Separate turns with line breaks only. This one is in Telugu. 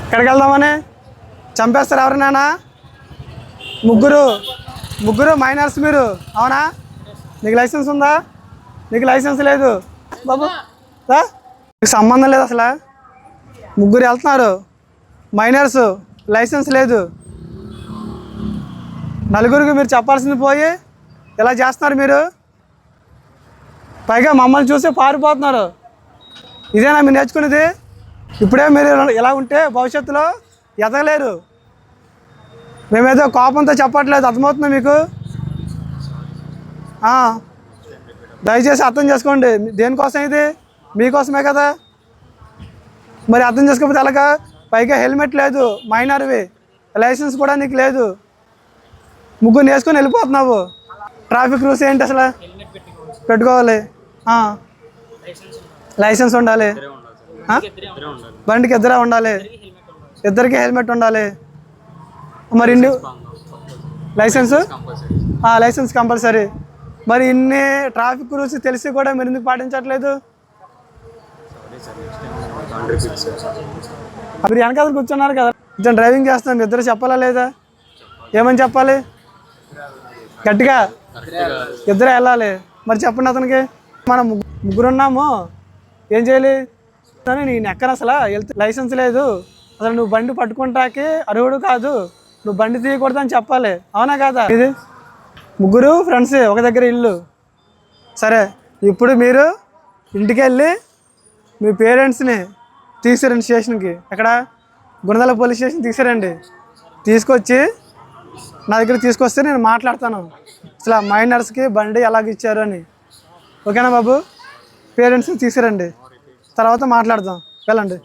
ఎక్కడికి వెళ్దామని చంపేస్తారు ఎవరినైనా? ముగ్గురు మైనర్స్ మీరు, అవునా? నీకు లైసెన్స్ ఉందా? నీకు లైసెన్స్ లేదు బాబు, నీకు సంబంధం లేదు అసలు. ముగ్గురు వెళ్తున్నారు మైనర్స్, లైసెన్స్ లేదు. నలుగురికి మీరు చెప్పాల్సింది పోయి ఇలా చేస్తున్నారు మీరు. పైగా మమ్మల్ని చూసి పారిపోతున్నారు. ఇదేనా మీరు నేర్చుకునేది? ఇప్పుడే మీరు ఇలా ఉంటే భవిష్యత్తులో ఎదగలేరు. మేమేదో కోపంతో చెప్పట్లేదు, అర్థమవుతుందా మీకు? దయచేసి అర్థం చేసుకోండి. దేనికోసం ఇది? మీకోసమే కదా. మరి అర్థం చేసుకోకపోతే ఎలాగా? పైగా హెల్మెట్ లేదు, మైనర్వి, లైసెన్స్ కూడా నీకు లేదు. ముగ్గురు వేసుకొని వెళ్ళిపోతున్నావు. ట్రాఫిక్ రూల్స్ ఏంటి అసలు? పెట్టుకోవాలి, లైసెన్స్ ఉండాలి, బండికి ఇద్దరే ఉండాలి, ఇద్దరికి హెల్మెట్ ఉండాలి. మరి ఇన్ని లైసెన్స్ కంపల్సరీ. మరి ఇన్ని ట్రాఫిక్ రూల్స్ తెలిసి కూడా మీరు ఎందుకు పాటించట్లేదు? మీరు వెనకాల కూర్చున్నారు కదా, ఇతను డ్రైవింగ్ చేస్తున్నాను, ఇద్దరు చెప్పాలా లేదా? ఏమని చెప్పాలి? గట్టిగా ఇద్దరే వెళ్ళాలి. మరి చెప్పండి అతనికి. మనం ముగ్గురు ఉన్నాము, ఏం చేయాలి? నేను ఎక్కడ అసలు లైసెన్స్ లేదు, అసలు నువ్వు బండి పట్టుకుంటాకి అర్హుడు కాదు, నువ్వు బండి తీయకూడదు అని చెప్పాలి, అవునా కాదా? ఇది ముగ్గురు ఫ్రెండ్స్, ఒక దగ్గర ఇల్లు. సరే, ఇప్పుడు మీరు ఇంటికి వెళ్ళి మీ పేరెంట్స్ని తీసుకురండి స్టేషన్కి. ఎక్కడ? గుణదల పోలీస్ స్టేషన్ తీసుకురండి. తీసుకొచ్చి నా దగ్గర తీసుకొస్తే నేను మాట్లాడతాను అసలు మైనర్స్కి బండి ఎలాగ ఇచ్చారు అని. ఓకేనా బాబు? పేరెంట్స్ని తీసుకురండి, తర్వాత మాట్లాడదాం. వెళ్ళండి.